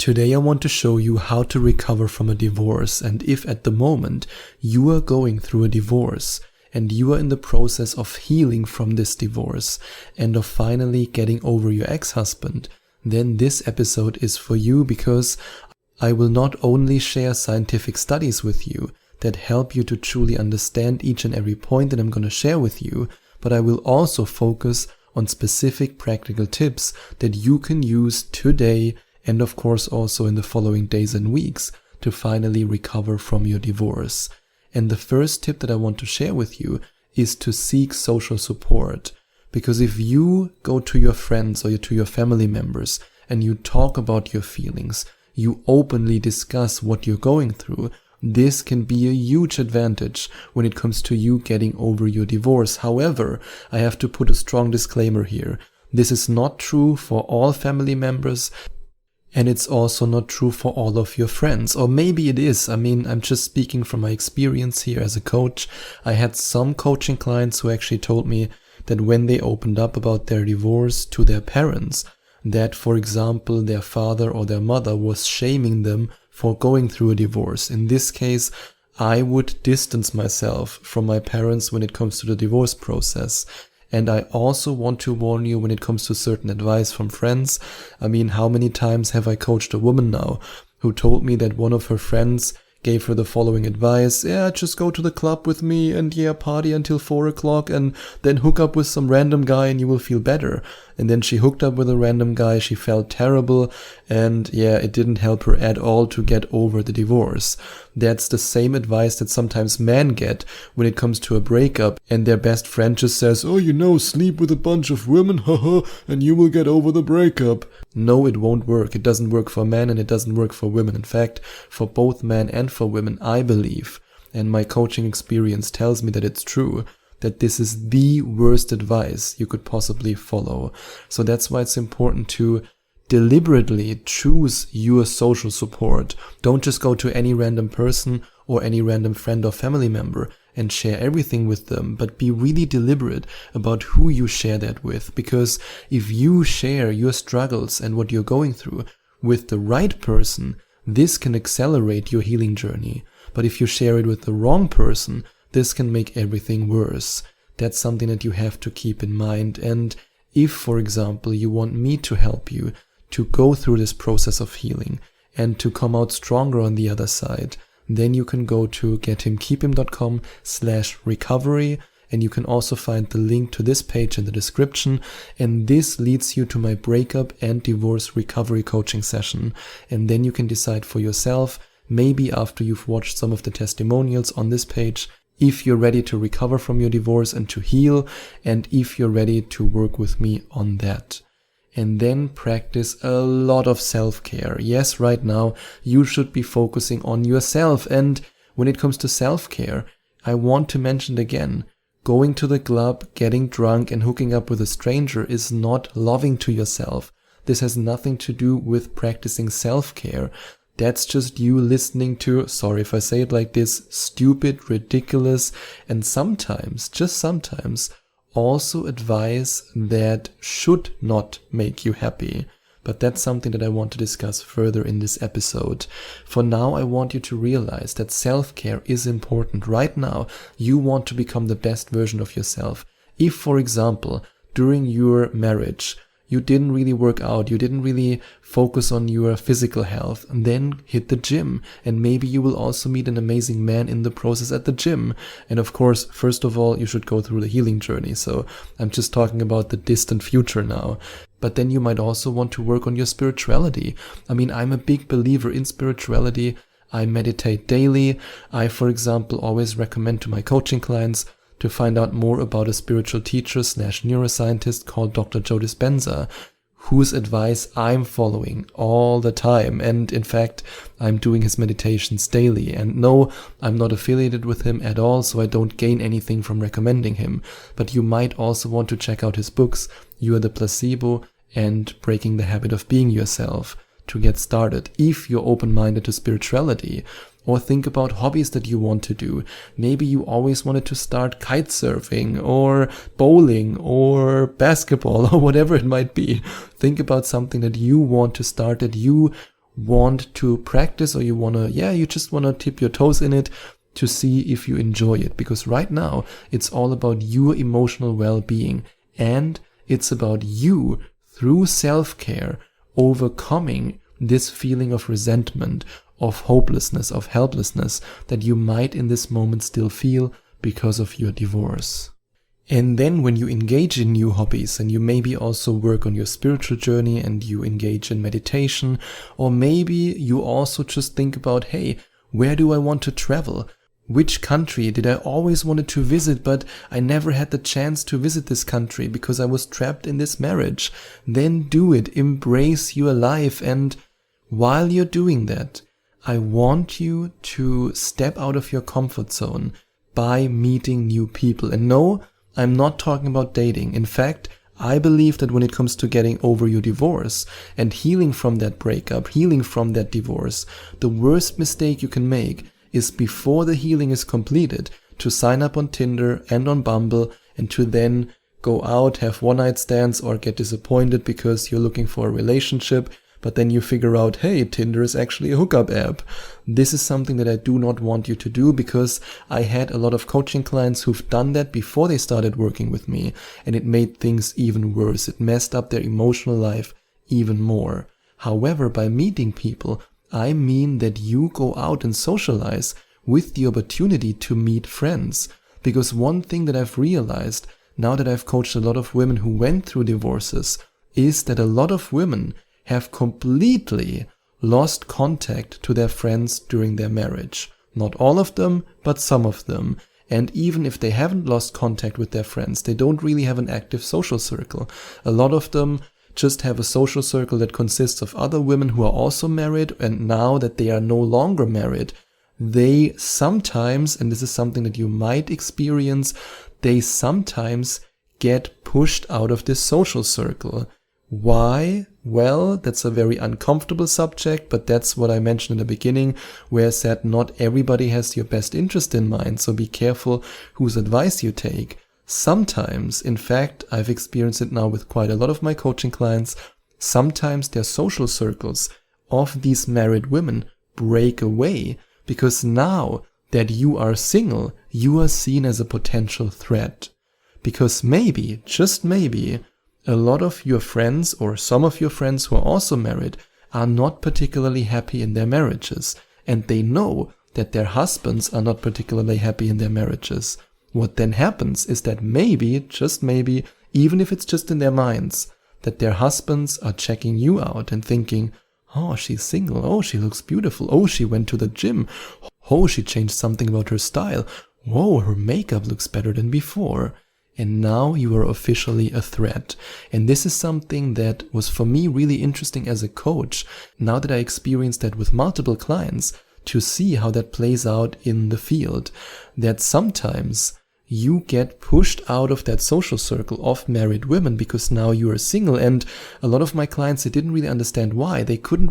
Today I want to show you how to recover from a divorce, and if at the moment you are going through a divorce and you are in the process of healing from this divorce and of finally getting over your ex-husband, then this episode is for you, because I will not only share scientific studies with you that help you to truly understand each and every point that I'm going to share with you, but I will also focus on specific practical tips that you can use today and of course also in the following days and weeks to finally recover from your divorce. And the first tip that I want to share with you is to seek social support. Because if you go to your friends or to your family members and you talk about your feelings, you openly discuss what you're going through, this can be a huge advantage when it comes to you getting over your divorce. However, I have to put a strong disclaimer here. This is not true for all family members. And it's also not true for all of your friends. Or maybe it is. I mean, I'm just speaking from my experience here as a coach. I had some coaching clients who actually told me that when they opened up about their divorce to their parents, that, for example, their father or their mother was shaming them for going through a divorce. In this case, I would distance myself from my parents when it comes to the divorce process. And I also want to warn you when it comes to certain advice from friends. I mean, how many times have I coached a woman now who told me that one of her friends gave her the following advice: yeah, just go to the club with me and party until 4 o'clock and then hook up with some random guy and you will feel better. And then she hooked up with a random guy, she felt terrible, and it didn't help her at all to get over the divorce. That's the same advice that sometimes men get when it comes to a breakup, and their best friend just says, oh, sleep with a bunch of women, haha, and you will get over the breakup. No, it won't work. It doesn't work for men and it doesn't work for women. In fact, for both men and for women, I believe, and my coaching experience tells me that it's true, that this is the worst advice you could possibly follow. So that's why it's important to deliberately choose your social support. Don't just go to any random person or any random friend or family member and share everything with them, but be really deliberate about who you share that with. Because if you share your struggles and what you're going through with the right person, this can accelerate your healing journey. But if you share it with the wrong person, this can make everything worse. That's something that you have to keep in mind. And if, for example, you want me to help you to go through this process of healing and to come out stronger on the other side, then you can go to gethimkeephim.com/recovery, and you can also find the link to this page in the description. And this leads you to my breakup and divorce recovery coaching session. And then you can decide for yourself, maybe after you've watched some of the testimonials on this page, if you're ready to recover from your divorce and to heal, and if you're ready to work with me on that. And then practice a lot of self-care. Yes, right now you should be focusing on yourself. And when it comes to self-care, I want to mention again, going to the club, getting drunk and hooking up with a stranger is not loving to yourself. This has nothing to do with practicing self-care. That's just you listening to, sorry if I say it like this, stupid, ridiculous, and sometimes, just sometimes, also advice that should not make you happy. But that's something that I want to discuss further in this episode. For now, I want you to realize that self-care is important. Right now, you want to become the best version of yourself. If, for example, during your marriage, you didn't really work out, you didn't really focus on your physical health, then hit the gym. And maybe you will also meet an amazing man in the process at the gym. And of course, first of all, you should go through the healing journey. So I'm just talking about the distant future now. But then you might also want to work on your spirituality. I mean, I'm a big believer in spirituality. I meditate daily. I, for example, always recommend to my coaching clients to find out more about a spiritual teacher/neuroscientist called Dr. Joe Dispenza, whose advice I'm following all the time. And in fact, I'm doing his meditations daily. And no, I'm not affiliated with him at all, so I don't gain anything from recommending him. But you might also want to check out his books, You Are the Placebo and Breaking the Habit of Being Yourself, to get started if you're open-minded to spirituality. Or think about hobbies that you want to do. Maybe you always wanted to start kite surfing or bowling or basketball or whatever it might be. Think about something that you want to start, that you want to practice, or you just want to tip your toes in it to see if you enjoy it. Because right now it's all about your emotional well-being, and it's about you, through self-care, overcoming this feeling of resentment, of hopelessness, of helplessness that you might in this moment still feel because of your divorce. And then when you engage in new hobbies, and you maybe also work on your spiritual journey and you engage in meditation, or maybe you also just think about, hey, where do I want to travel? Which country did I always wanted to visit, but I never had the chance to visit this country because I was trapped in this marriage? Then do it. Embrace your life. And while you're doing that, I want you to step out of your comfort zone by meeting new people. And no, I'm not talking about dating. In fact, I believe that when it comes to getting over your divorce and healing from that breakup, healing from that divorce, the worst mistake you can make is, before the healing is completed, to sign up on Tinder and on Bumble and to then go out, have one-night stands, or get disappointed because you're looking for a relationship, but then you figure out, hey, Tinder is actually a hookup app. This is something that I do not want you to do, because I had a lot of coaching clients who've done that before they started working with me, and it made things even worse. It messed up their emotional life even more. However, by meeting people, I mean that you go out and socialize with the opportunity to meet friends. Because one thing that I've realized now that I've coached a lot of women who went through divorces is that a lot of women have completely lost contact to their friends during their marriage. Not all of them, but some of them. And even if they haven't lost contact with their friends, they don't really have an active social circle. A lot of them just have a social circle that consists of other women who are also married, and now that they are no longer married, they sometimes, and this is something that you might experience, they sometimes get pushed out of this social circle. Why? Well, that's a very uncomfortable subject, but that's what I mentioned in the beginning, where I said not everybody has your best interest in mind, so be careful whose advice you take. Sometimes, in fact, I've experienced it now with quite a lot of my coaching clients, sometimes their social circles of these married women break away, because now that you are single, you are seen as a potential threat. Because maybe, just maybe, a lot of your friends, or some of your friends who are also married, are not particularly happy in their marriages, and they know that their husbands are not particularly happy in their marriages. What then happens is that maybe, just maybe, even if it's just in their minds, that their husbands are checking you out and thinking, oh, she's single, oh, she looks beautiful, oh, she went to the gym, oh, she changed something about her style, whoa, her makeup looks better than before. And now you are officially a threat. And this is something that was for me really interesting as a coach, now that I experienced that with multiple clients, to see how that plays out in the field, that sometimes you get pushed out of that social circle of married women because now you are single. And a lot of my clients, they didn't really understand why. They couldn't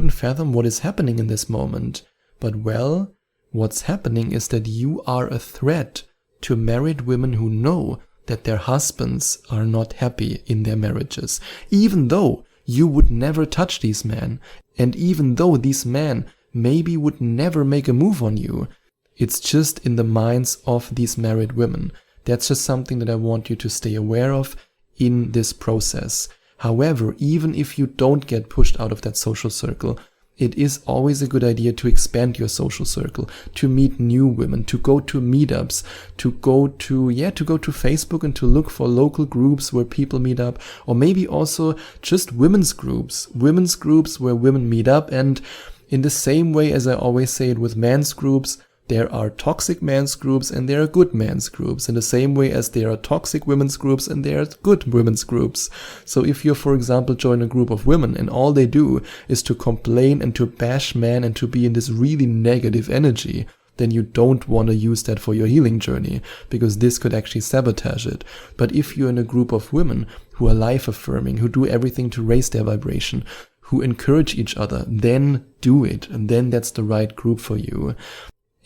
fathom what is happening in this moment. But well, what's happening is that you are a threat to married women who know that their husbands are not happy in their marriages, even though you would never touch these men, and even though these men maybe would never make a move on you. It's just in the minds of these married women. That's just something that I want you to stay aware of in this process. However, even if you don't get pushed out of that social circle, it is always a good idea to expand your social circle, to meet new women, to go to meetups, to go to Facebook and to look for local groups where people meet up, or maybe also just women's groups where women meet up. And in the same way as I always say it with men's groups, there are toxic men's groups and there are good men's groups, in the same way as there are toxic women's groups and there are good women's groups. So if you, for example, join a group of women and all they do is to complain and to bash men and to be in this really negative energy, then you don't want to use that for your healing journey, because this could actually sabotage it. But if you're in a group of women who are life-affirming, who do everything to raise their vibration, who encourage each other, then do it, and then that's the right group for you.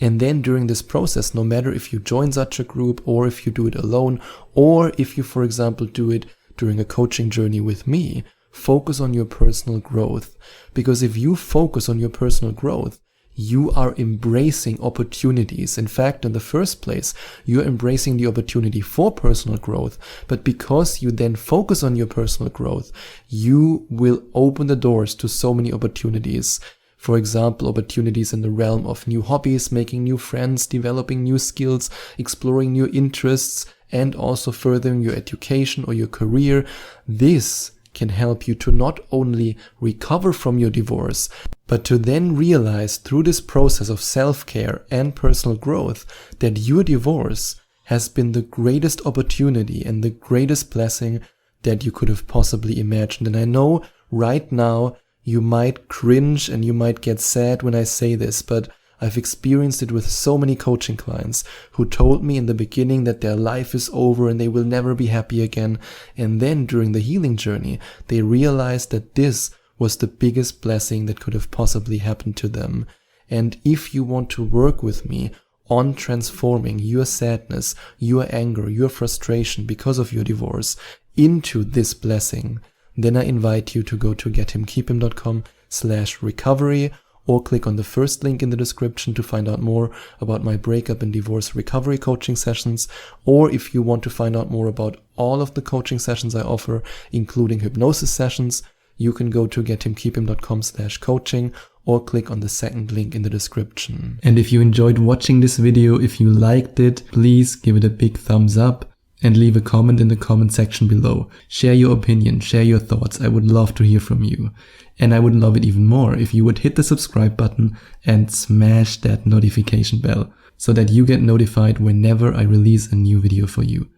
And then during this process, no matter if you join such a group or if you do it alone, or if you, for example, do it during a coaching journey with me, focus on your personal growth. Because if you focus on your personal growth, you are embracing opportunities. In fact, in the first place, you're embracing the opportunity for personal growth. But because you then focus on your personal growth, you will open the doors to so many opportunities. For example, opportunities in the realm of new hobbies, making new friends, developing new skills, exploring new interests, and also furthering your education or your career. This can help you to not only recover from your divorce, but to then realize through this process of self-care and personal growth that your divorce has been the greatest opportunity and the greatest blessing that you could have possibly imagined. And I know right now you might cringe and you might get sad when I say this, but I've experienced it with so many coaching clients who told me in the beginning that their life is over and they will never be happy again. And then during the healing journey, they realized that this was the biggest blessing that could have possibly happened to them. And if you want to work with me on transforming your sadness, your anger, your frustration because of your divorce into this blessing, then I invite you to go to gethimkeephim.com/recovery, or click on the first link in the description to find out more about my breakup and divorce recovery coaching sessions. Or if you want to find out more about all of the coaching sessions I offer, including hypnosis sessions, you can go to gethimkeephim.com/coaching or click on the second link in the description. And if you enjoyed watching this video, if you liked it, please give it a big thumbs up and leave a comment in the comment section below. Share your opinion, share your thoughts. I would love to hear from you. And I would love it even more if you would hit the subscribe button and smash that notification bell so that you get notified whenever I release a new video for you.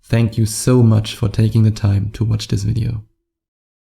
Thank you so much for taking the time to watch this video.